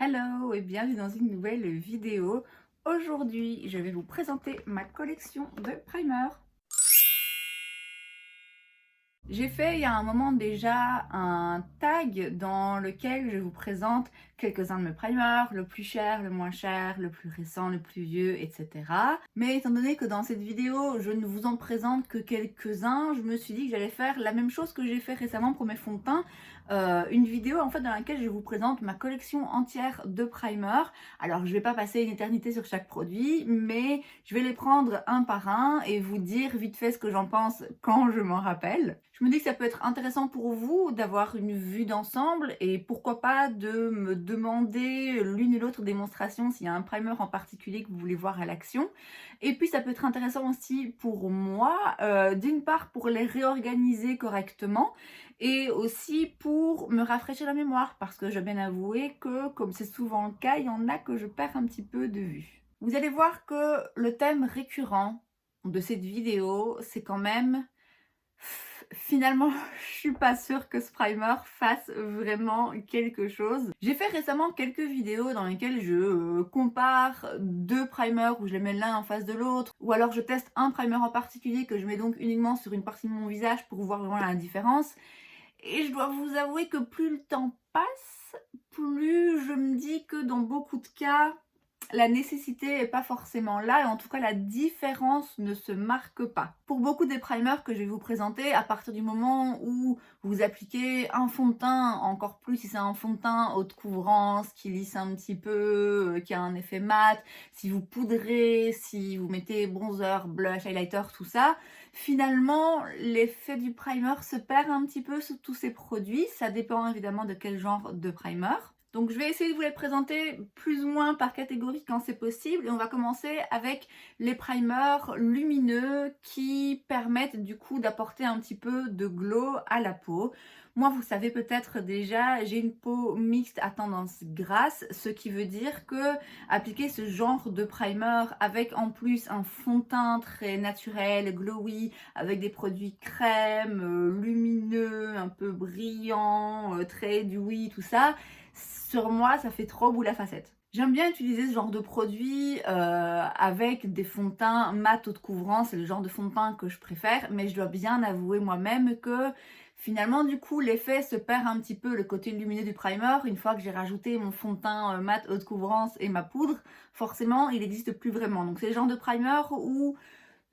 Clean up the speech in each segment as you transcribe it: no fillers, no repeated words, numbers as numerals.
Hello et bienvenue dans une nouvelle vidéo. Aujourd'hui, je vais vous présenter ma collection de primers. J'ai fait il y a un moment déjà un tag dans lequel je vous présente quelques-uns de mes primers, le plus cher, le moins cher, le plus récent, le plus vieux, etc. Mais étant donné que dans cette vidéo, je ne vous en présente que quelques-uns, je me suis dit que j'allais faire la même chose que j'ai fait récemment pour mes fonds de teint. Une vidéo en fait dans laquelle je vous présente ma collection entière de primers. Alors je vais pas passer une éternité sur chaque produit, mais je vais les prendre un par un et vous dire vite fait ce que j'en pense quand je m'en rappelle. Je me dis que ça peut être intéressant pour vous d'avoir une vue d'ensemble et pourquoi pas de me demander l'une et l'autre démonstration s'il y a un primer en particulier que vous voulez voir à l'action. Et puis ça peut être intéressant aussi pour moi, d'une part pour les réorganiser correctement et aussi pour me rafraîchir la mémoire parce que je dois bien avouer que comme c'est souvent le cas, il y en a que je perds un petit peu de vue. Vous allez voir que le thème récurrent de cette vidéo, c'est quand même finalement, je suis pas sûre que ce primer fasse vraiment quelque chose. J'ai fait récemment quelques vidéos dans lesquelles je compare deux primers où je les mets l'un en face de l'autre, ou alors je teste un primer en particulier que je mets donc uniquement sur une partie de mon visage pour voir vraiment la différence. Et je dois vous avouer que plus le temps passe, plus je me dis que dans beaucoup de cas, la nécessité n'est pas forcément là et en tout cas la différence ne se marque pas. Pour beaucoup des primers que je vais vous présenter, à partir du moment où vous appliquez un fond de teint, encore plus si c'est un fond de teint haute couvrance, qui lisse un petit peu, qui a un effet mat, si vous poudrez, si vous mettez bronzer, blush, highlighter, tout ça, finalement l'effet du primer se perd un petit peu sous tous ces produits. Ça dépend évidemment de quel genre de primer. Donc je vais essayer de vous les présenter plus ou moins par catégorie quand c'est possible et on va commencer avec les primers lumineux qui permettent du coup d'apporter un petit peu de glow à la peau. Moi vous savez peut-être déjà, j'ai une peau mixte à tendance grasse, ce qui veut dire que appliquer ce genre de primer avec en plus un fond de teint très naturel, glowy, avec des produits crème, lumineux, un peu brillants, très dewy, tout ça, sur moi, ça fait trop boule à facettes. J'aime bien utiliser ce genre de produit avec des fonds de teint mat haute couvrance, c'est le genre de fond de teint que je préfère, mais je dois bien avouer moi-même que finalement du coup l'effet se perd un petit peu, le côté lumineux du primer, une fois que j'ai rajouté mon fond de teint mat haute couvrance et ma poudre, forcément il n'existe plus vraiment. Donc c'est le genre de primer où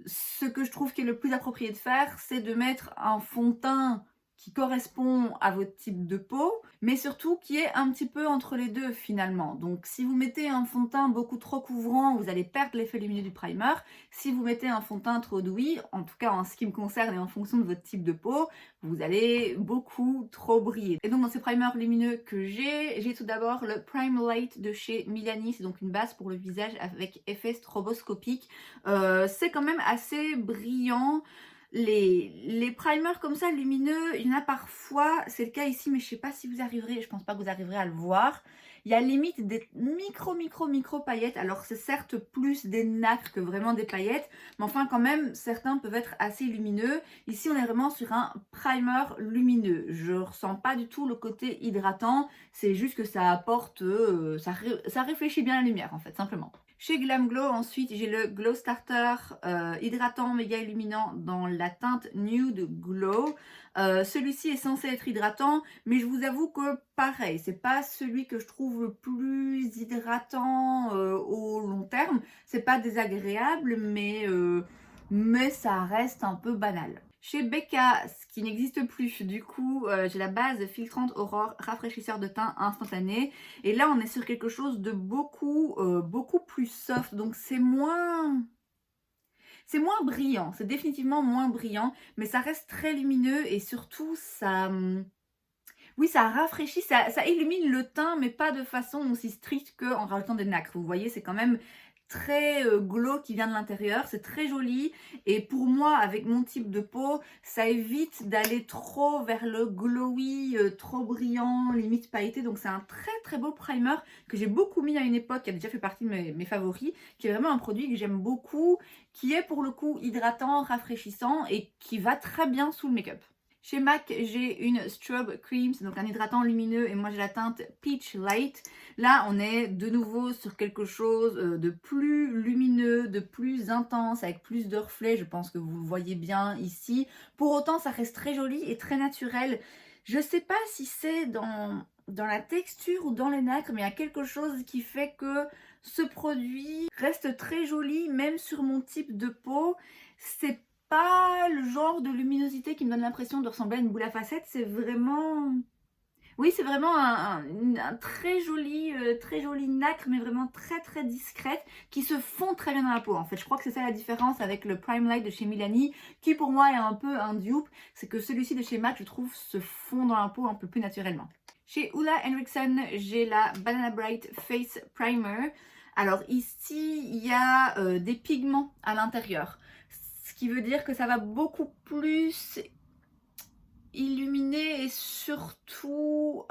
ce que je trouve qui est le plus approprié de faire, c'est de mettre un fond de teint qui correspond à votre type de peau, mais surtout qui est un petit peu entre les deux finalement. Donc si vous mettez un fond de teint beaucoup trop couvrant, vous allez perdre l'effet lumineux du primer. Si vous mettez un fond de teint trop dewy, en tout cas en ce qui me concerne et en fonction de votre type de peau, vous allez beaucoup trop briller. Et donc dans ces primers lumineux que j'ai tout d'abord le Prime Light de chez Milani, c'est donc une base pour le visage avec effet stroboscopique. C'est quand même assez brillant. Les primers comme ça lumineux, il y en a parfois, c'est le cas ici, mais je sais pas si vous arriverez, je pense pas que vous arriverez à le voir. Il y a limite des micro paillettes. Alors c'est certes plus des nacres que vraiment des paillettes, mais enfin quand même certains peuvent être assez lumineux. Ici on est vraiment sur un primer lumineux. Je ressens pas du tout le côté hydratant, c'est juste que ça apporte, ça réfléchit bien la lumière en fait, simplement. Chez Glam Glow, ensuite, j'ai le Glow Starter hydratant méga illuminant dans la teinte Nude Glow. Celui-ci est censé être hydratant, mais je vous avoue que pareil, c'est pas celui que je trouve le plus hydratant au long terme. C'est pas désagréable, mais ça reste un peu banal. Chez Becca, ce qui n'existe plus, du coup, j'ai la base filtrante Aurore rafraîchisseur de teint instantané. Et là, on est sur quelque chose de beaucoup plus soft. Donc, c'est moins brillant. C'est définitivement moins brillant, mais ça reste très lumineux et surtout, oui, ça rafraîchit, ça illumine le teint, mais pas de façon aussi stricte qu'en rajoutant des nacres. Vous voyez, c'est quand même très glow qui vient de l'intérieur, c'est très joli et pour moi avec mon type de peau ça évite d'aller trop vers le glowy, trop brillant, limite pailleté. Donc c'est un très beau primer que j'ai beaucoup mis à une époque, qui a déjà fait partie de mes favoris, qui est vraiment un produit que j'aime beaucoup, qui est pour le coup hydratant, rafraîchissant et qui va très bien sous le make-up. Chez MAC, j'ai une Strobe Cream, c'est donc un hydratant lumineux et moi j'ai la teinte Peach Light. Là, on est de nouveau sur quelque chose de plus lumineux, de plus intense, avec plus de reflets. Je pense que vous le voyez bien ici. Pour autant, ça reste très joli et très naturel. Je sais pas si c'est dans la texture ou dans les nacres, mais il y a quelque chose qui fait que ce produit reste très joli, même sur mon type de peau. C'est pas le genre de luminosité qui me donne l'impression de ressembler à une boule à facettes, c'est vraiment... Oui, c'est vraiment un très joli nacre, mais vraiment très très discrète, qui se fond très bien dans la peau. En fait, je crois que c'est ça la différence avec le Prime Light de chez Milani, qui pour moi est un peu un dupe, c'est que celui-ci de chez MAC, je trouve, se fond dans la peau un peu plus naturellement. Chez Ulla Henriksen, j'ai la Banana Bright Face Primer. Alors ici, il y a des pigments à l'intérieur, ce qui veut dire que ça va beaucoup plus illuminer et surtout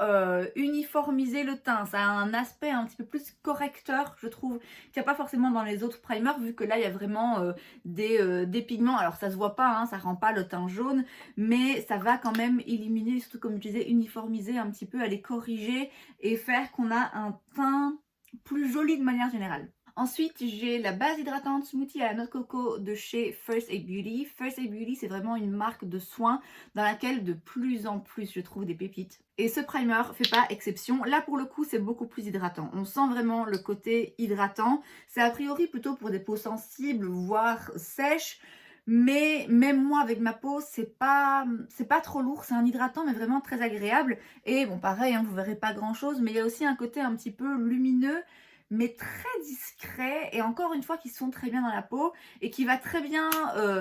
uniformiser le teint. Ça a un aspect un petit peu plus correcteur, je trouve, qu'il n'y a pas forcément dans les autres primers, vu que là, il y a vraiment des pigments. Alors, ça se voit pas, hein, ça rend pas le teint jaune, mais ça va quand même illuminer, surtout comme je disais, uniformiser un petit peu, aller corriger et faire qu'on a un teint plus joli de manière générale. Ensuite, j'ai la base hydratante Smoothie à la noix de coco de chez First Aid Beauty. First Aid Beauty, c'est vraiment une marque de soins dans laquelle de plus en plus je trouve des pépites. Et ce primer fait pas exception. Là, pour le coup, c'est beaucoup plus hydratant. On sent vraiment le côté hydratant. C'est a priori plutôt pour des peaux sensibles, voire sèches. Mais même moi, avec ma peau, c'est pas trop lourd. C'est un hydratant, mais vraiment très agréable. Et bon, pareil, hein, vous verrez pas grand-chose, mais il y a aussi un côté un petit peu lumineux, mais très discret et encore une fois qui se font très bien dans la peau et qui va très bien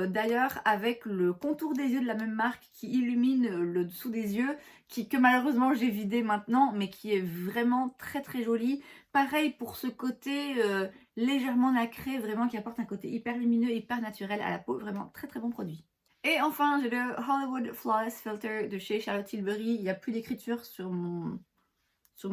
d'ailleurs avec le contour des yeux de la même marque qui illumine le dessous des yeux, que malheureusement j'ai vidé maintenant, mais qui est vraiment très très joli. Pareil pour ce côté légèrement nacré, vraiment qui apporte un côté hyper lumineux, hyper naturel à la peau, vraiment très très bon produit. Et enfin, j'ai le Hollywood Flawless Filter de chez Charlotte Tilbury. Il n'y a plus d'écriture sur mon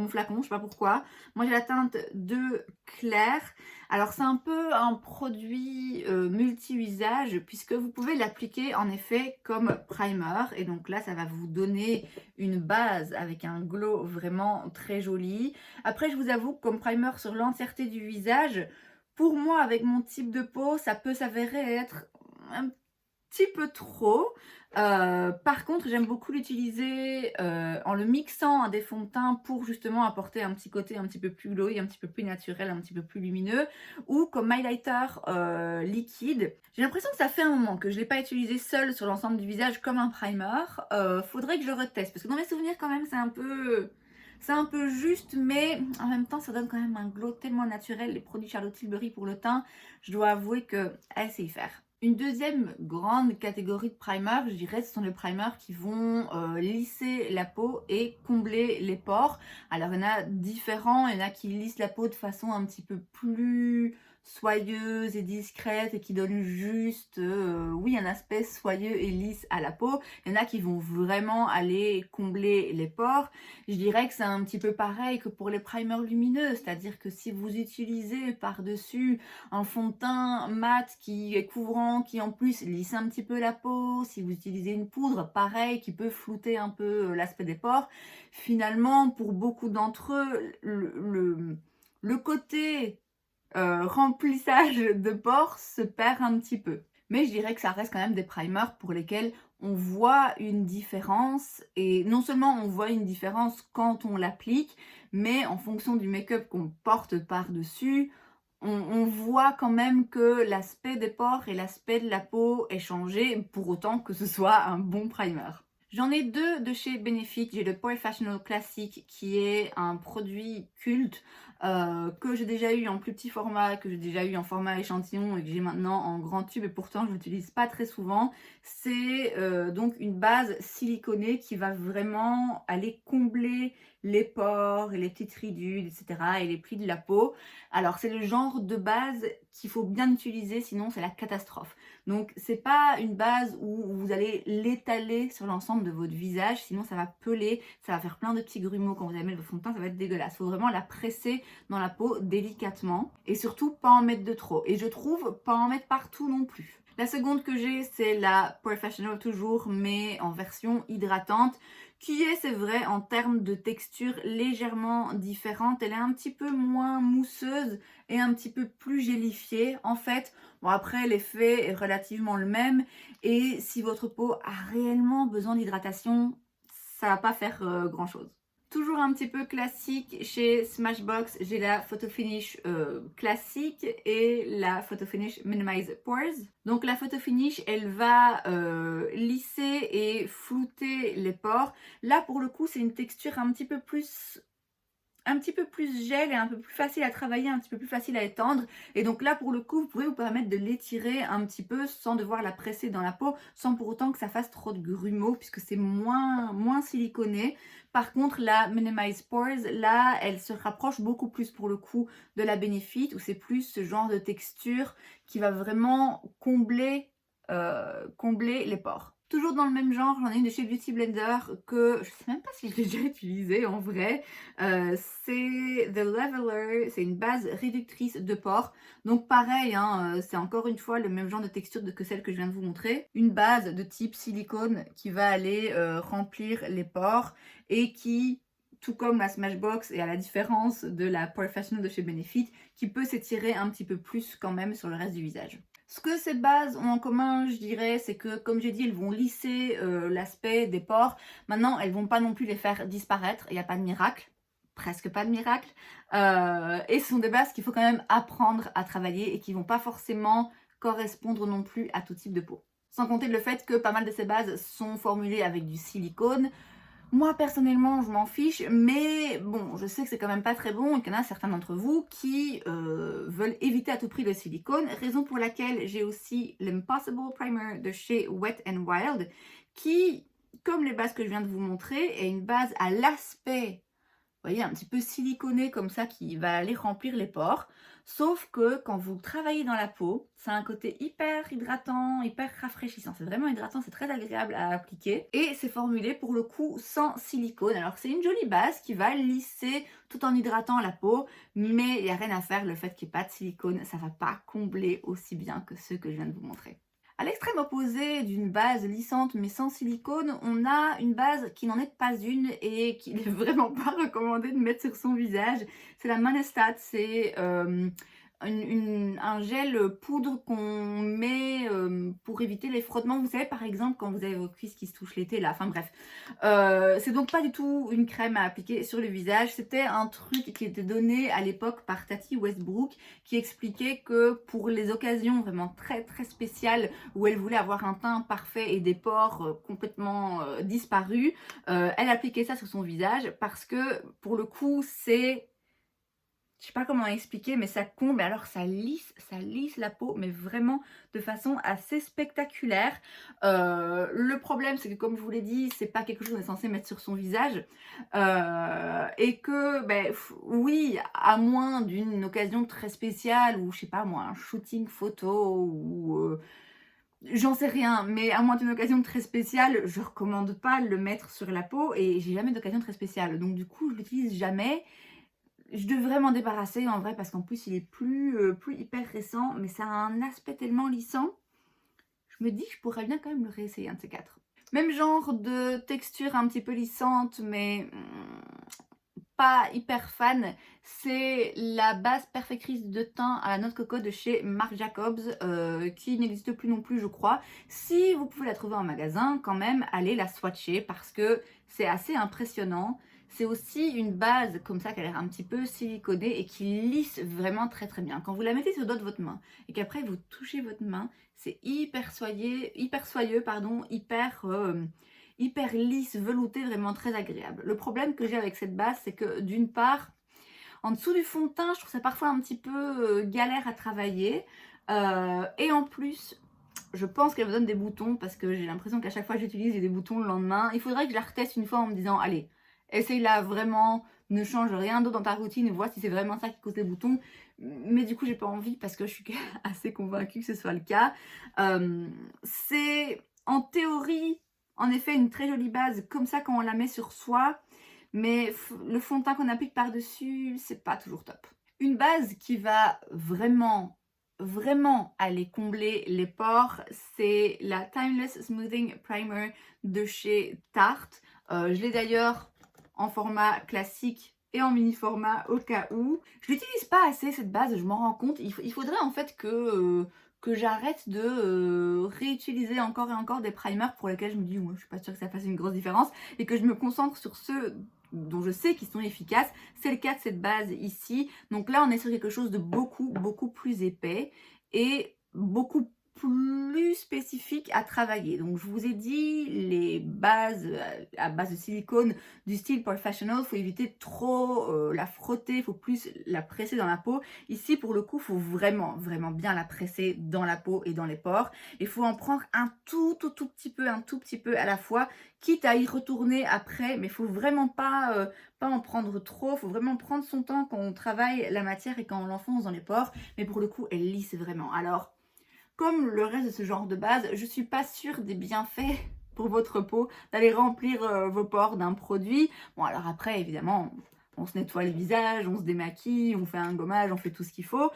flacon, je sais pas pourquoi. Moi j'ai la teinte de Claire. Alors c'est un peu un produit multi-usage puisque vous pouvez l'appliquer en effet comme primer. Et donc là ça va vous donner une base avec un glow vraiment très joli. Après je vous avoue que comme primer sur l'entièreté du visage, pour moi avec mon type de peau, ça peut s'avérer être un petit peu trop. Par contre, j'aime beaucoup l'utiliser en le mixant à des fonds de teint pour justement apporter un petit côté un petit peu plus glowy, un petit peu plus naturel, un petit peu plus lumineux, ou comme highlighter liquide. J'ai l'impression que ça fait un moment que je ne l'ai pas utilisé seul sur l'ensemble du visage comme un primer. Faudrait que je reteste, parce que dans mes souvenirs quand même, c'est un peu juste, mais en même temps, ça donne quand même un glow tellement naturel. Les produits Charlotte Tilbury pour le teint, je dois avouer qu'elle sait y faire. Une deuxième grande catégorie de primers, je dirais, ce sont les primers qui vont lisser la peau et combler les pores. Alors, il y en a différents. Il y en a qui lissent la peau de façon un petit peu plus soyeuse et discrète et qui donnent juste, oui, un aspect soyeux et lisse à la peau. Il y en a qui vont vraiment aller combler les pores. Je dirais que c'est un petit peu pareil que pour les primers lumineux, c'est-à-dire que si vous utilisez par-dessus un fond de teint mat qui est couvrant, qui en plus lisse un petit peu la peau, si vous utilisez une poudre, pareil, qui peut flouter un peu l'aspect des pores, finalement, pour beaucoup d'entre eux, le côté remplissage de pores se perd un petit peu. Mais je dirais que ça reste quand même des primers pour lesquels on voit une différence. Et non seulement on voit une différence quand on l'applique, mais en fonction du make-up qu'on porte par-dessus, on voit quand même que l'aspect des pores et l'aspect de la peau est changé, pour autant que ce soit un bon primer. J'en ai deux de chez Benefit. J'ai le Professional Classic qui est un produit culte que j'ai déjà eu en plus petit format, que j'ai déjà eu en format échantillon et que j'ai maintenant en grand tube et pourtant je l'utilise pas très souvent. C'est donc une base siliconée qui va vraiment aller combler les pores et les petites ridules, etc. et les plis de la peau. Alors c'est le genre de base qu'il faut bien utiliser, sinon c'est la catastrophe. Donc c'est pas une base où vous allez l'étaler sur l'ensemble de votre visage, sinon ça va peler, ça va faire plein de petits grumeaux quand vous allez mettre votre fond de teint, ça va être dégueulasse. Il faut vraiment la presser dans la peau délicatement et surtout pas en mettre de trop. Et je trouve pas en mettre partout non plus. La seconde que j'ai, c'est la Professional toujours, mais en version hydratante, qui est, c'est vrai, en termes de texture légèrement différente. Elle est un petit peu moins mousseuse et un petit peu plus gélifiée. En fait, bon après, l'effet est relativement le même. Et si votre peau a réellement besoin d'hydratation, ça va pas faire grand-chose. Toujours un petit peu classique chez Smashbox, j'ai la Photo Finish classique et la Photo Finish Minimize Pores. Donc la Photo Finish, elle va lisser et flouter les pores. Là pour le coup, c'est une texture un petit peu plus gel et un peu plus facile à travailler, un petit peu plus facile à étendre. Et donc là, pour le coup, vous pouvez vous permettre de l'étirer un petit peu sans devoir la presser dans la peau, sans pour autant que ça fasse trop de grumeaux, puisque c'est moins siliconé. Par contre, la Minimize Pores, là, elle se rapproche beaucoup plus pour le coup de la Benefit, où c'est plus ce genre de texture qui va vraiment combler les pores. Toujours dans le même genre, j'en ai une de chez Beauty Blender que je sais même pas si je l'ai déjà utilisée en vrai. C'est The Leveler, c'est une base réductrice de pores. Donc pareil, hein, c'est encore une fois le même genre de texture que celle que je viens de vous montrer. Une base de type silicone qui va aller remplir les pores et qui, tout comme la Smashbox et à la différence de la Professional de chez Benefit, qui peut s'étirer un petit peu plus quand même sur le reste du visage. Ce que ces bases ont en commun, je dirais, c'est que, comme j'ai dit, elles vont lisser l'aspect des pores. Maintenant, elles vont pas non plus les faire disparaître. Il n'y a pas de miracle. Presque pas de miracle. Et ce sont des bases qu'il faut quand même apprendre à travailler et qui vont pas forcément correspondre non plus à tout type de peau. Sans compter le fait que pas mal de ces bases sont formulées avec du silicone. Moi, personnellement, je m'en fiche, mais bon, je sais que c'est quand même pas très bon et qu'il y en a certains d'entre vous qui veulent éviter à tout prix le silicone, raison pour laquelle j'ai aussi l'Impossible Primer de chez Wet n Wild, qui, comme les bases que je viens de vous montrer, est une base à l'aspect, vous voyez, un petit peu siliconé comme ça, qui va aller remplir les pores. Sauf que quand vous travaillez dans la peau, ça a un côté hyper hydratant, hyper rafraîchissant. C'est vraiment hydratant, c'est très agréable à appliquer. Et c'est formulé pour le coup sans silicone. Alors c'est une jolie base qui va lisser tout en hydratant la peau, mais il n'y a rien à faire, le fait qu'il n'y ait pas de silicone, ça ne va pas combler aussi bien que ceux que je viens de vous montrer. À l'extrême opposé d'une base lissante mais sans silicone, on a une base qui n'en est pas une et qu'il n'est vraiment pas recommandé de mettre sur son visage. C'est la Manestat, c'est un gel poudre qu'on met pour éviter les frottements. Vous savez, par exemple, quand vous avez vos cuisses qui se touchent l'été, là, enfin bref. C'est donc pas du tout une crème à appliquer sur le visage. C'était un truc qui était donné à l'époque par Tati Westbrook, qui expliquait que pour les occasions vraiment très très spéciales où elle voulait avoir un teint parfait et des pores complètement disparus, elle appliquait ça sur son visage parce que pour le coup c'est, je sais pas comment expliquer, mais ça comble, alors ça lisse la peau, mais vraiment de façon assez spectaculaire. Le problème, c'est que comme je vous l'ai dit, c'est pas quelque chose qu'on est censé mettre sur son visage. Et que, ben, oui, à moins d'une occasion très spéciale, ou je sais pas moi, un shooting photo, ou j'en sais rien, mais à moins d'une occasion très spéciale, je recommande pas le mettre sur la peau, et j'ai jamais d'occasion très spéciale. Donc du coup, je l'utilise jamais. Je devrais m'en débarrasser en vrai parce qu'en plus il est plus hyper récent, mais ça a un aspect tellement lissant. Je me dis que je pourrais bien quand même le réessayer, un de ces quatre. Même genre de texture un petit peu lissante, mais pas hyper fan, c'est la base perfectrice de teint à la noix de coco de chez Marc Jacobs, qui n'existe plus non plus je crois. Si vous pouvez la trouver en magasin, quand même, allez la swatcher parce que c'est assez impressionnant. C'est aussi une base comme ça qui a l'air un petit peu siliconée et qui lisse vraiment très très bien. Quand vous la mettez sur le dos de votre main et qu'après vous touchez votre main, c'est hyper soyeux, hyper lisse, velouté, vraiment très agréable. Le problème que j'ai avec cette base, c'est que d'une part, en dessous du fond de teint, je trouve ça parfois un petit peu galère à travailler. Et en plus, je pense qu'elle me donne des boutons parce que j'ai l'impression qu'à chaque fois que j'utilise, j'ai des boutons le lendemain. Il faudrait que je la reteste une fois en me disant, allez, essaye-la vraiment, ne change rien d'autre dans ta routine et vois si c'est vraiment ça qui cause des boutons. Mais du coup, j'ai pas envie parce que je suis assez convaincue que ce soit le cas. C'est en théorie, en effet, une très jolie base comme ça quand on la met sur soi. Mais le fond de teint qu'on applique par-dessus, c'est pas toujours top. Une base qui va vraiment vraiment aller combler les pores, c'est la Timeless Smoothing Primer de chez Tarte. Je l'ai d'ailleurs en format classique et en mini format au cas où. Je l'utilise pas assez cette base, je m'en rends compte. Il faudrait en fait que j'arrête de réutiliser encore et encore des primers pour lesquels je me dis ouais, je suis pas sûre que ça fasse une grosse différence et que je me concentre sur ceux dont je sais qu'ils sont efficaces. C'est le cas de cette base ici. Donc là, on est sur quelque chose de beaucoup plus épais et beaucoup plus spécifique à travailler. Donc je vous ai dit, les bases à base de silicone du style professional, il faut éviter trop la frotter, il faut plus la presser dans la peau. Ici pour le coup, il faut vraiment bien la presser dans la peau et dans les pores. Il faut en prendre un tout petit peu à la fois, quitte à y retourner après, mais il faut vraiment pas en prendre trop. Il faut vraiment prendre son temps quand on travaille la matière et quand on l'enfonce dans les pores. Mais pour le coup, elle lisse vraiment. Alors comme le reste de ce genre de base, je suis pas sûre des bienfaits pour votre peau d'aller remplir vos pores d'un produit. Bon alors après évidemment on se nettoie le visage, on se démaquille, on fait un gommage, on fait tout ce qu'il faut.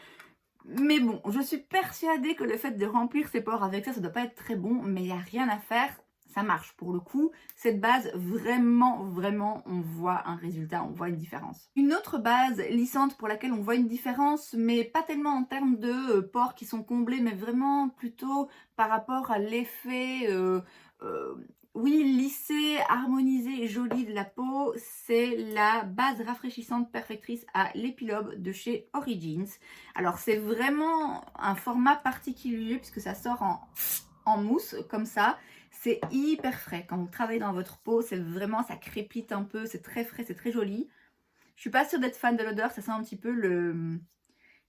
Mais bon, je suis persuadée que le fait de remplir ses pores avec ça, ça doit pas être très bon, mais il n'y a rien à faire. Ça marche pour le coup. Cette base, vraiment, on voit un résultat, on voit une différence. Une autre base lissante pour laquelle on voit une différence, mais pas tellement en termes de pores qui sont comblés, mais vraiment plutôt par rapport à l'effet, oui, lissé, harmonisé et joli de la peau, c'est la base rafraîchissante perfectrice à l'épilobe de chez Origins. Alors c'est vraiment un format particulier puisque ça sort en mousse comme ça. C'est hyper frais. Quand vous travaillez dans votre peau, c'est vraiment, ça crépite un peu, c'est très frais, c'est très joli. Je suis pas sûre d'être fan de l'odeur, ça sent un petit peu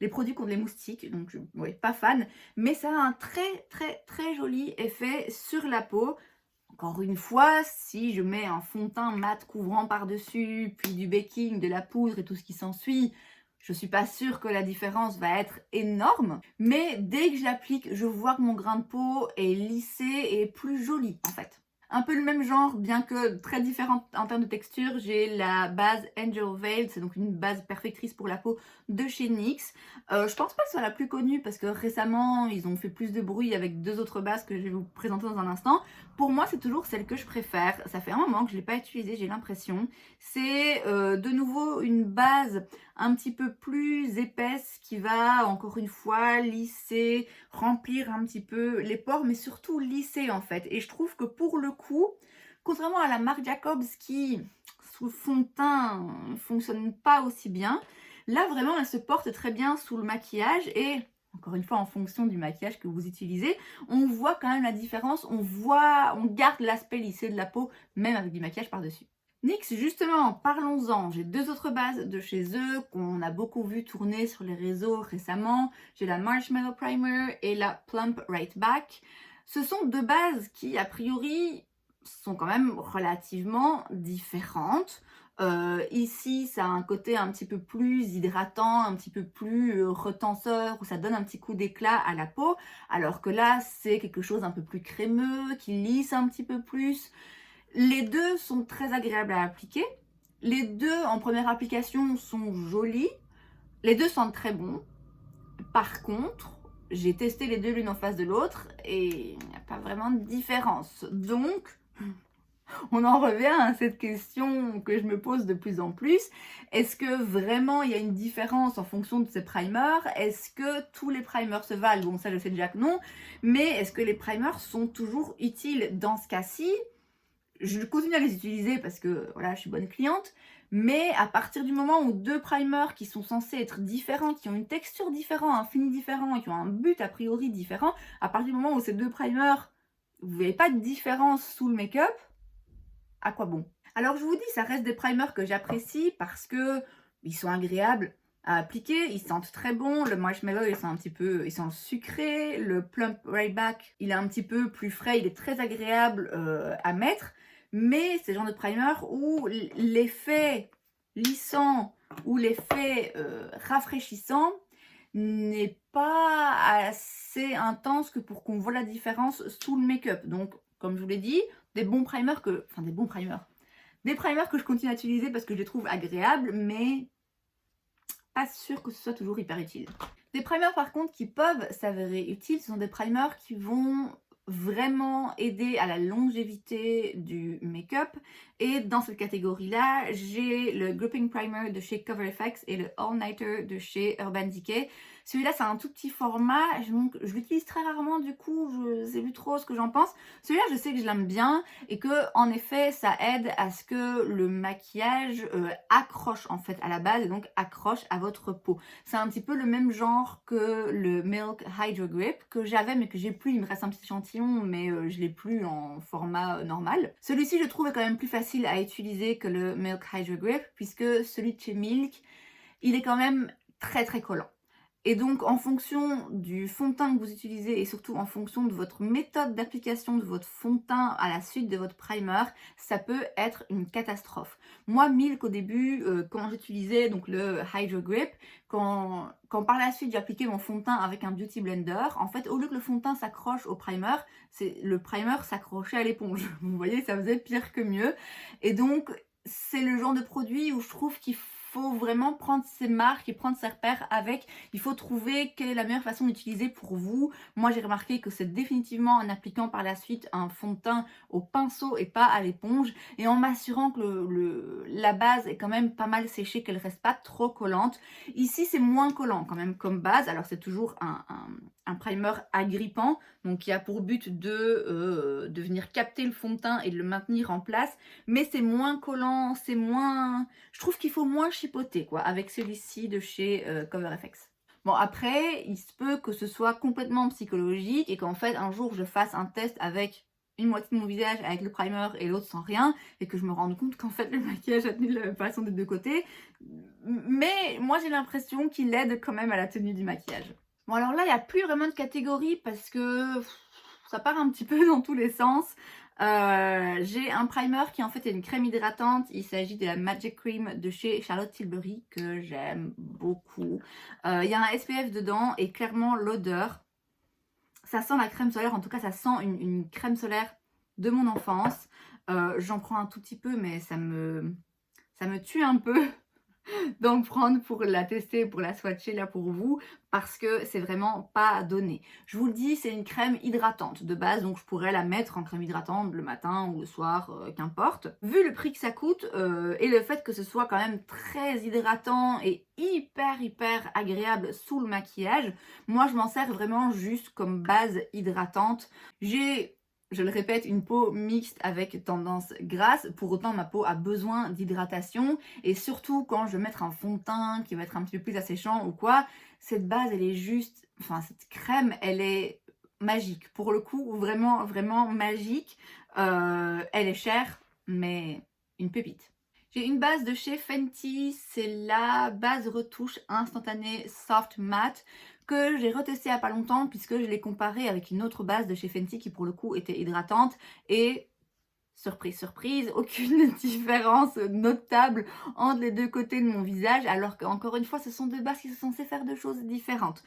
les produits contre les moustiques, donc oui, pas fan. Mais ça a un très joli effet sur la peau. Encore une fois, si je mets un fond de teint mat couvrant par-dessus, puis du baking, de la poudre et tout ce qui s'ensuit, je suis pas sûre que la différence va être énorme, mais dès que je l'applique, je vois que mon grain de peau est lissé et plus joli en fait. Un peu le même genre, bien que très différente en termes de texture, j'ai la base Angel Veil, c'est donc une base perfectrice pour la peau de chez NYX. Je pense pas que ce soit la plus connue parce que récemment, ils ont fait plus de bruit avec deux autres bases que je vais vous présenter dans un instant. Pour moi, c'est toujours celle que je préfère. Ça fait un moment que je ne l'ai pas utilisée, j'ai l'impression. C'est de nouveau une base un petit peu plus épaisse qui va, encore une fois, lisser, remplir un petit peu les pores, mais surtout lisser en fait. Et je trouve que pour le coup, contrairement à la marque Jacobs qui, sous le fond de teint, ne fonctionne pas aussi bien, là vraiment, elle se porte très bien sous le maquillage et encore une fois, en fonction du maquillage que vous utilisez, on voit quand même la différence, on garde l'aspect lissé de la peau, même avec du maquillage par-dessus. NYX, justement, parlons-en. J'ai deux autres bases de chez eux qu'on a beaucoup vu tourner sur les réseaux récemment. J'ai la Marshmallow Primer et la Plump Right Back. Ce sont deux bases qui, a priori, sont quand même relativement différentes. Ici, ça a un côté un petit peu plus hydratant, un petit peu plus retenseur, où ça donne un petit coup d'éclat à la peau, alors que là, c'est quelque chose un peu plus crémeux, qui lisse un petit peu plus. Les deux sont très agréables à appliquer. Les deux, en première application, sont jolis. Les deux sentent très bon. Par contre, j'ai testé les deux l'une en face de l'autre et il n'y a pas vraiment de différence. Donc, on en revient à cette question que je me pose de plus en plus. Est-ce que vraiment il y a une différence en fonction de ces primers? Est-ce que tous les primers se valent? Bon, ça je sais déjà que non. Mais est-ce que les primers sont toujours utiles dans ce cas-ci? Je continue à les utiliser parce que voilà, je suis bonne cliente. Mais à partir du moment où deux primers qui sont censés être différents, qui ont une texture différente, un fini différent et qui ont un but a priori différent, à partir du moment où ces deux primers, vous ne voyez pas de différence sous le make-up, à quoi bon? Alors je vous dis, ça reste des primers que j'apprécie parce que ils sont agréables à appliquer, ils sentent très bon. Le marshmallow, il sent sucré. Le plump right back, il est un petit peu plus frais, il est très agréable à mettre. Mais c'est le genre de primer où l'effet lissant ou l'effet rafraîchissant n'est pas assez intense que pour qu'on voit la différence sous le make-up. Donc, comme je vous l'ai dit, des primers que je continue à utiliser parce que je les trouve agréables, mais pas sûr que ce soit toujours hyper utile. Des primers par contre qui peuvent s'avérer utiles, ce sont des primers qui vont vraiment aider à la longévité du make-up. Et dans cette catégorie-là, j'ai le Gripping Primer de chez Cover FX et le All Nighter de chez Urban Decay. Celui-là, c'est un tout petit format, donc je l'utilise très rarement, du coup, je sais plus trop ce que j'en pense. Celui-là, je sais que je l'aime bien et que, en effet, ça aide à ce que le maquillage accroche en fait à la base et donc accroche à votre peau. C'est un petit peu le même genre que le Milk Hydro Grip que j'avais mais que j'ai plus. Il me reste un petit échantillon mais je l'ai plus en format normal. Celui-ci, je trouve, est quand même plus facile à utiliser que le Milk Hydro Grip puisque celui de chez Milk, il est quand même très très collant. Et donc, en fonction du fond de teint que vous utilisez et surtout en fonction de votre méthode d'application de votre fond de teint à la suite de votre primer, ça peut être une catastrophe. Moi, Milk, au début, quand j'utilisais donc le Hydro Grip, quand par la suite j'appliquais mon fond de teint avec un Beauty Blender, en fait, au lieu que le fond de teint s'accroche au primer, le primer s'accrochait à l'éponge. Vous voyez, ça faisait pire que mieux. Et donc, c'est le genre de produit où je trouve qu'il faut vraiment prendre ses marques et prendre ses repères avec. Il faut trouver quelle est la meilleure façon d'utiliser pour vous. Moi, j'ai remarqué que c'est définitivement en appliquant par la suite un fond de teint au pinceau et pas à l'éponge et en m'assurant que la base est quand même pas mal séchée, qu'elle reste pas trop collante. Ici, c'est moins collant quand même comme base. Alors, c'est toujours un primer agrippant, donc qui a pour but de venir capter le fond de teint et de le maintenir en place, mais c'est moins collant, c'est moins... Je trouve qu'il faut moins chipoter quoi, avec celui-ci de chez Cover FX. Bon, après, il se peut que ce soit complètement psychologique et qu'en fait, un jour, je fasse un test avec une moitié de mon visage avec le primer et l'autre sans rien, et que je me rende compte qu'en fait, le maquillage a tenu de la même façon des deux côtés. Mais moi, j'ai l'impression qu'il aide quand même à la tenue du maquillage. Bon, alors là, il n'y a plus vraiment de catégorie parce que ça part un petit peu dans tous les sens. J'ai un primer qui en fait est une crème hydratante. Il s'agit de la Magic Cream de chez Charlotte Tilbury que j'aime beaucoup. Il y a un SPF dedans et clairement l'odeur, ça sent la crème solaire. En tout cas, ça sent une crème solaire de mon enfance. J'en prends un tout petit peu mais ça me tue un peu d'en prendre pour la tester, pour la swatcher là pour vous, parce que c'est vraiment pas donné. Je vous le dis, c'est une crème hydratante de base, donc je pourrais la mettre en crème hydratante le matin ou le soir, qu'importe. Vu le prix que ça coûte et le fait que ce soit quand même très hydratant et hyper agréable sous le maquillage, moi je m'en sers vraiment juste comme base hydratante. J'ai, je le répète, une peau mixte avec tendance grasse. Pour autant, ma peau a besoin d'hydratation. Et surtout, quand je vais mettre un fond de teint qui va être un petit peu plus asséchant ou quoi, cette base, elle est juste... Enfin, cette crème, elle est magique. Pour le coup, vraiment magique. Elle est chère, mais une pépite. J'ai une base de chez Fenty, c'est la base retouche instantanée Soft Matte que j'ai retestée il n'y a pas longtemps puisque je l'ai comparée avec une autre base de chez Fenty qui pour le coup était hydratante et surprise, aucune différence notable entre les deux côtés de mon visage alors qu'encore une fois ce sont deux bases qui sont censées faire deux choses différentes.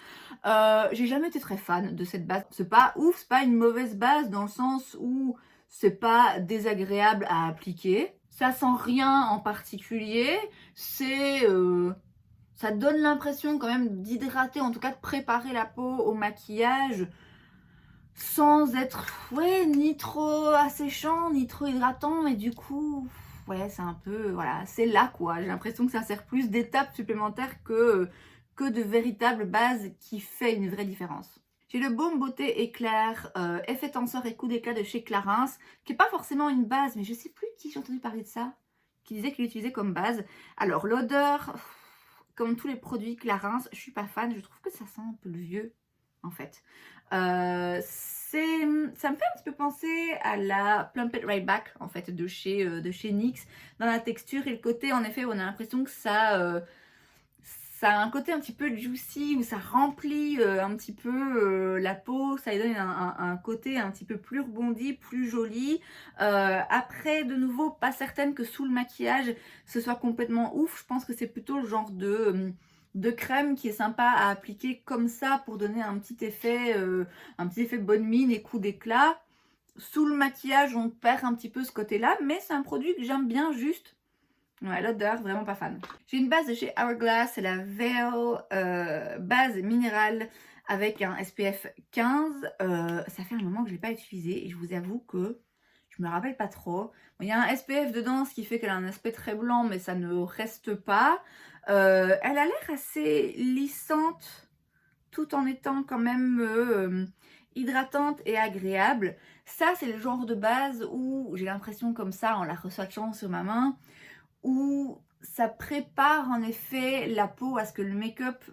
J'ai jamais été très fan de cette base, c'est pas ouf, c'est pas une mauvaise base dans le sens où c'est pas désagréable à appliquer. Ça sent rien en particulier, c'est... ça donne l'impression quand même d'hydrater, en tout cas de préparer la peau au maquillage sans être ni trop asséchant, ni trop hydratant, mais du coup, ouais, c'est un peu, voilà, c'est là quoi. J'ai l'impression que ça sert plus d'étapes supplémentaires que de véritables bases qui fait une vraie différence. J'ai le Baume Beauté Éclair, effet tenseur et coup d'éclat de chez Clarins, qui n'est pas forcément une base, mais je sais plus qui j'ai entendu parler de ça, qui disait qu'il l'utilisait comme base. Alors l'odeur, comme tous les produits Clarins, je suis pas fan, je trouve que ça sent un peu le vieux, en fait. Ça me fait un petit peu penser à la Plump It Right Back, en fait, de chez NYX, dans la texture et le côté, en effet, où on a l'impression que ça a un côté un petit peu juicy, où ça remplit un petit peu la peau, ça lui donne un côté un petit peu plus rebondi, plus joli. Après, de nouveau, pas certaine que sous le maquillage, ce soit complètement ouf. Je pense que c'est plutôt le genre de crème qui est sympa à appliquer comme ça pour donner un petit effet bonne mine et coup d'éclat. Sous le maquillage, on perd un petit peu ce côté-là, mais c'est un produit que j'aime bien juste Ouais, l'odeur, vraiment pas fan. J'ai une base de chez Hourglass, c'est la Veil base minérale avec un SPF 15. Ça fait un moment que je ne l'ai pas utilisé et je vous avoue que je me rappelle pas trop. Bon, il y a un SPF dedans, ce qui fait qu'elle a un aspect très blanc, mais ça ne reste pas. Elle a l'air assez lissante, tout en étant quand même hydratante et agréable. Ça, c'est le genre de base où j'ai l'impression comme ça, en la resswatchant sur ma main, où ça prépare en effet la peau à ce que le make-up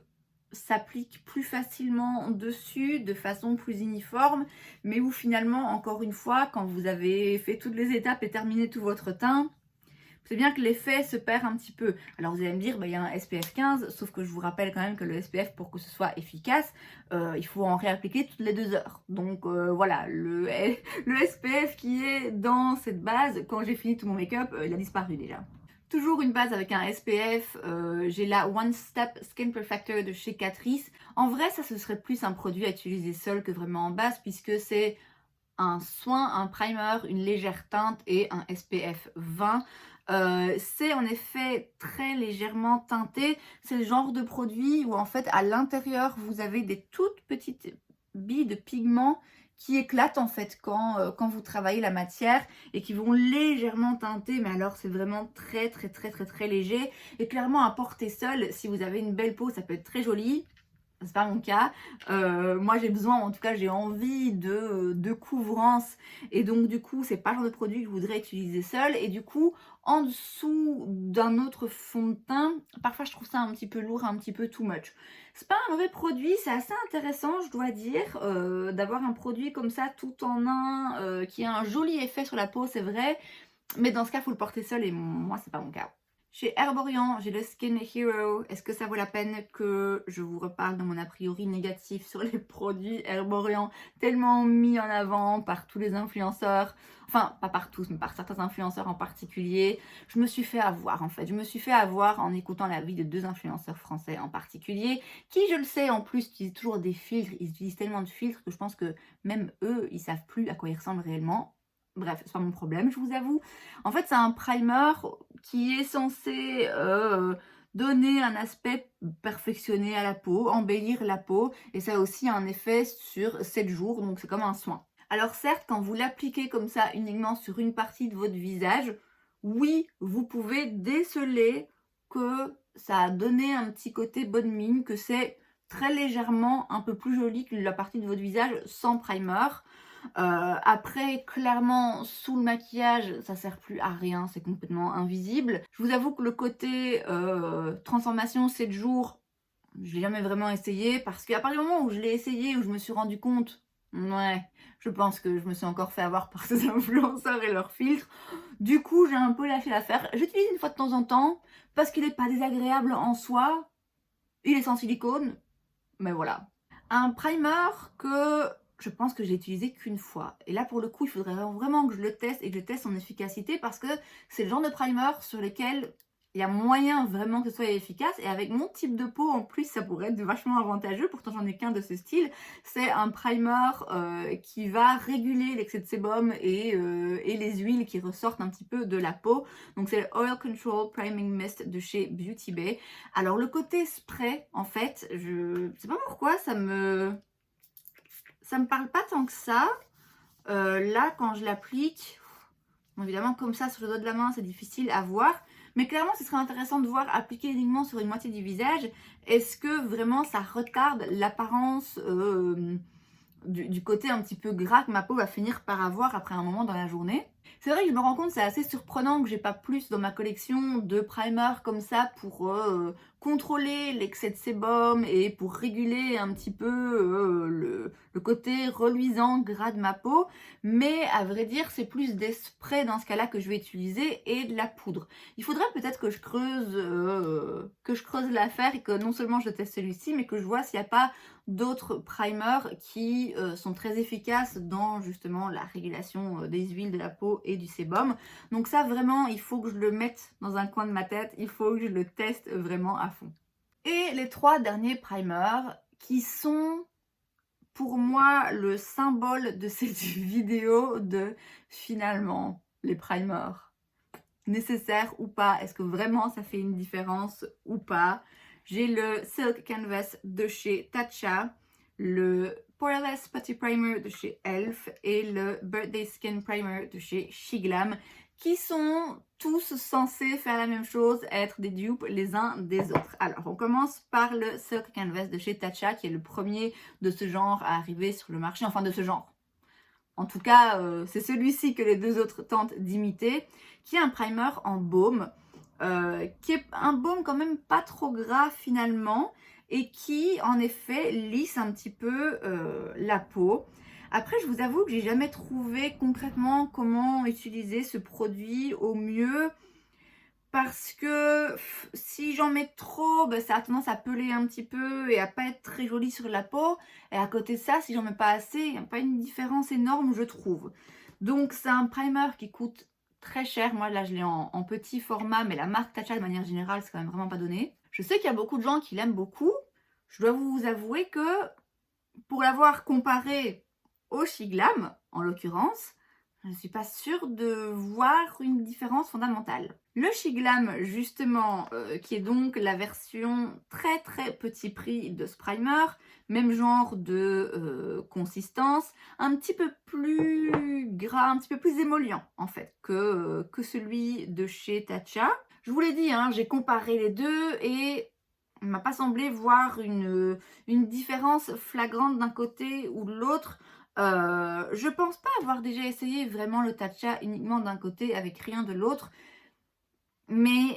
s'applique plus facilement dessus, de façon plus uniforme, mais où finalement, encore une fois, quand vous avez fait toutes les étapes et terminé tout votre teint, c'est bien que l'effet se perd un petit peu. Alors vous allez me dire, il y a un SPF 15, sauf que je vous rappelle quand même que le SPF, pour que ce soit efficace, il faut en réappliquer toutes les 2 heures. Donc voilà, le SPF qui est dans cette base, quand j'ai fini tout mon make-up, il a disparu déjà. Toujours une base avec un SPF, j'ai la One Step Skin Perfector de chez Catrice. En vrai, ça ce serait plus un produit à utiliser seul que vraiment en base, puisque c'est un soin, un primer, une légère teinte et un SPF 20. C'est en effet très légèrement teinté. C'est le genre de produit où en fait à l'intérieur vous avez des toutes petites billes de pigments qui éclatent en fait quand vous travaillez la matière et qui vont légèrement teinter, mais alors c'est vraiment très très très très très léger et clairement à porter seul. Si vous avez une belle peau, ça peut être très joli. C'est pas mon cas. Moi j'ai besoin, en tout cas j'ai envie de couvrance et donc du coup c'est pas le genre de produit que je voudrais utiliser seul et du coup en dessous d'un autre fond de teint, parfois je trouve ça un petit peu lourd, un petit peu too much. C'est pas un mauvais produit, c'est assez intéressant je dois dire d'avoir un produit comme ça tout en un qui a un joli effet sur la peau, c'est vrai, mais dans ce cas faut le porter seul et moi c'est pas mon cas. Chez Herborian, j'ai le Skin Hero. Est-ce que ça vaut la peine que je vous reparle de mon a priori négatif sur les produits Herborian tellement mis en avant par tous les influenceurs? Enfin, pas par tous, mais par certains influenceurs en particulier. Je me suis fait avoir en fait. Je me suis fait avoir en écoutant l'avis de 2 influenceurs français en particulier, qui, je le sais, en plus, utilisent toujours des filtres. Ils utilisent tellement de filtres que je pense que même eux, ils savent plus à quoi ils ressemblent réellement. Bref, c'est pas mon problème, je vous avoue. En fait, c'est un primer qui est censé donner un aspect perfectionné à la peau, embellir la peau, et ça a aussi un effet sur 7 jours, donc c'est comme un soin. Alors certes, quand vous l'appliquez comme ça uniquement sur une partie de votre visage, oui, vous pouvez déceler que ça a donné un petit côté bonne mine, que c'est très légèrement un peu plus joli que la partie de votre visage sans primer. Après, clairement, sous le maquillage, ça sert plus à rien, c'est complètement invisible. Je vous avoue que le côté transformation 7 jours, je l'ai jamais vraiment essayé parce qu'à partir du moment où je l'ai essayé, où je me suis rendu compte, ouais, je pense que je me suis encore fait avoir par ces influenceurs et leurs filtres. Du coup, j'ai un peu lâché l'affaire. J'utilise une fois de temps en temps parce qu'il n'est pas désagréable en soi. Il est sans silicone, mais voilà. Un primer que je pense que j'ai utilisé qu'une fois. Et là, pour le coup, il faudrait vraiment que je le teste et que je teste son efficacité parce que c'est le genre de primer sur lequel il y a moyen vraiment que ce soit efficace. Et avec mon type de peau, en plus, ça pourrait être vachement avantageux. Pourtant, j'en ai qu'un de ce style. C'est un primer qui va réguler l'excès de sébum et les huiles qui ressortent un petit peu de la peau. Donc, c'est le Oil Control Priming Mist de chez Beauty Bay. Alors, le côté spray, en fait, je sais pas pourquoi, ça me parle pas tant que ça. Là, quand je l'applique, bon, évidemment, comme ça, sur le doigt de la main, c'est difficile à voir. Mais clairement, ce serait intéressant de voir appliquer uniquement sur une moitié du visage. Est-ce que vraiment ça retarde l'apparence du côté un petit peu gras que ma peau va finir par avoir après un moment dans la journée? C'est vrai que je me rends compte, c'est assez surprenant que j'ai pas plus dans ma collection de primers comme ça pour contrôler l'excès de sébum et pour réguler un petit peu le côté reluisant gras de ma peau. Mais à vrai dire, c'est plus des sprays dans ce cas-là que je vais utiliser et de la poudre. Il faudrait peut-être que je creuse l'affaire et que non seulement je teste celui-ci, mais que je vois s'il n'y a pas d'autres primers qui sont très efficaces dans justement la régulation des huiles de la peau et du sébum. Donc ça vraiment, il faut que je le mette dans un coin de ma tête, il faut que je le teste vraiment à fond. Et les 3 derniers primers qui sont pour moi le symbole de cette vidéo de finalement les primers. nécessaire ou pas? Est-ce que vraiment ça fait une différence ou pas? J'ai le Silk Canvas de chez Tatcha, le Poreless Putty Primer de chez Elf et le Birthday Skin Primer de chez Shiglam, qui sont tous censés faire la même chose, être des dupes les uns des autres. Alors, on commence par le Silk Canvas de chez Tatcha, qui est le premier de ce genre à arriver sur le marché, enfin de ce genre. En tout cas, c'est celui-ci que les deux autres tentent d'imiter, qui est un primer en baume, qui est un baume quand même pas trop gras finalement, et qui en effet lisse un petit peu la peau. Après, je vous avoue que j'ai jamais trouvé concrètement comment utiliser ce produit au mieux, parce que si j'en mets trop, ben, ça a tendance à peler un petit peu et à pas être très joli sur la peau. Et à côté de ça, si j'en mets pas assez, il n'y a pas une différence énorme, je trouve. Donc c'est un primer qui coûte très cher. Moi là je l'ai en petit format, mais la marque Tatcha de manière générale c'est quand même vraiment pas donné. Je sais qu'il y a beaucoup de gens qui l'aiment beaucoup. Je dois vous avouer que pour l'avoir comparé au Shiglam, en l'occurrence, je ne suis pas sûre de voir une différence fondamentale. Le Shiglam, justement, qui est donc la version très très petit prix de ce primer, même genre de consistance, un petit peu plus gras, un petit peu plus émollient en fait que celui de chez Tatcha. Je vous l'ai dit, hein, j'ai comparé les deux et il m'a pas semblé voir une différence flagrante d'un côté ou de l'autre. Je pense pas avoir déjà essayé vraiment le Tatcha uniquement d'un côté avec rien de l'autre. Mais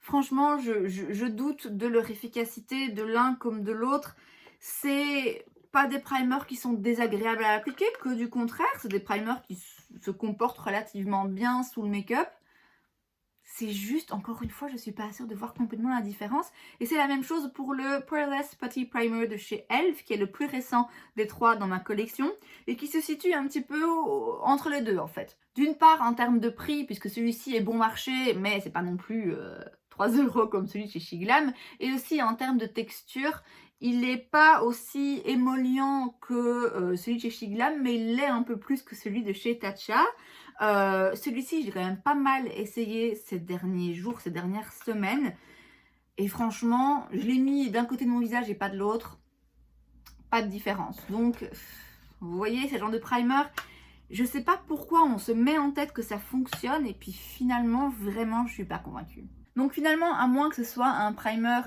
franchement, je doute de leur efficacité de l'un comme de l'autre. C'est pas des primers qui sont désagréables à appliquer, que du contraire, c'est des primers qui se comportent relativement bien sous le make-up. C'est juste, encore une fois, je suis pas sûre de voir complètement la différence. Et c'est la même chose pour le Poreless Putty Primer de chez Elf, qui est le plus récent des trois dans ma collection, et qui se situe un petit peu entre les deux en fait. D'une part en termes de prix, puisque celui-ci est bon marché, mais c'est pas non plus 3 € comme celui de chez Shiglam, et aussi en termes de texture, il n'est pas aussi émollient que celui de chez Shiglam, mais il l'est un peu plus que celui de chez Tatcha. Celui-ci, j'ai quand même pas mal essayé ces derniers jours, ces dernières semaines. Et franchement, je l'ai mis d'un côté de mon visage et pas de l'autre. Pas de différence. Donc, vous voyez, ce genre de primer, je sais pas pourquoi on se met en tête que ça fonctionne. Et puis finalement, vraiment, je suis pas convaincue. Donc finalement, à moins que ce soit un primer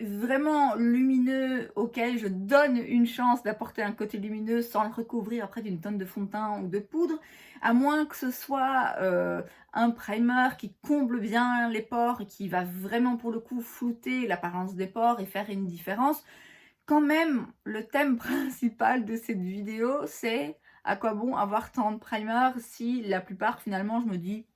vraiment lumineux auquel je donne une chance d'apporter un côté lumineux sans le recouvrir après d'une tonne de fond de teint ou de poudre, à moins que ce soit un primer qui comble bien les pores et qui va vraiment pour le coup flouter l'apparence des pores et faire une différence. Quand même, le thème principal de cette vidéo, c'est à quoi bon avoir tant de primers si la plupart finalement je me dis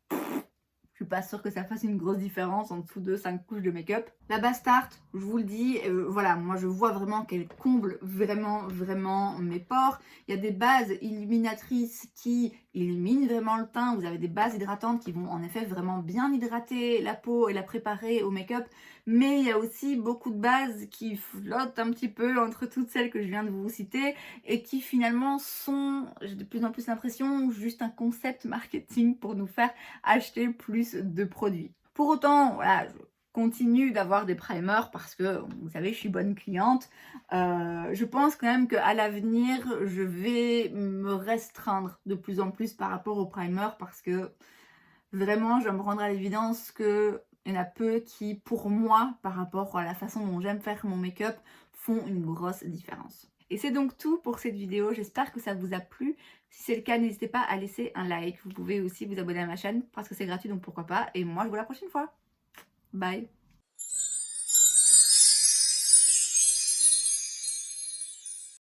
je suis pas sûre que ça fasse une grosse différence en dessous de 5 couches de make-up. La base tarte, je vous le dis, voilà, moi je vois vraiment qu'elle comble vraiment mes pores. Il y a des bases illuminatrices qui illuminent vraiment le teint. Vous avez des bases hydratantes qui vont en effet vraiment bien hydrater la peau et la préparer au make-up. Mais il y a aussi beaucoup de bases qui flottent un petit peu entre toutes celles que je viens de vous citer et qui finalement sont, j'ai de plus en plus l'impression, juste un concept marketing pour nous faire acheter plus de produits. Pour autant, voilà, je continue d'avoir des primers parce que, vous savez, je suis bonne cliente. Je pense quand même qu'à l'avenir, je vais me restreindre de plus en plus par rapport aux primers parce que vraiment, je vais me rendre à l'évidence que il y en a peu qui, pour moi, par rapport à la façon dont j'aime faire mon make-up, font une grosse différence. Et c'est donc tout pour cette vidéo, j'espère que ça vous a plu. Si c'est le cas, n'hésitez pas à laisser un like. Vous pouvez aussi vous abonner à ma chaîne parce que c'est gratuit, donc pourquoi pas. Et moi, je vous vois la prochaine fois. Bye!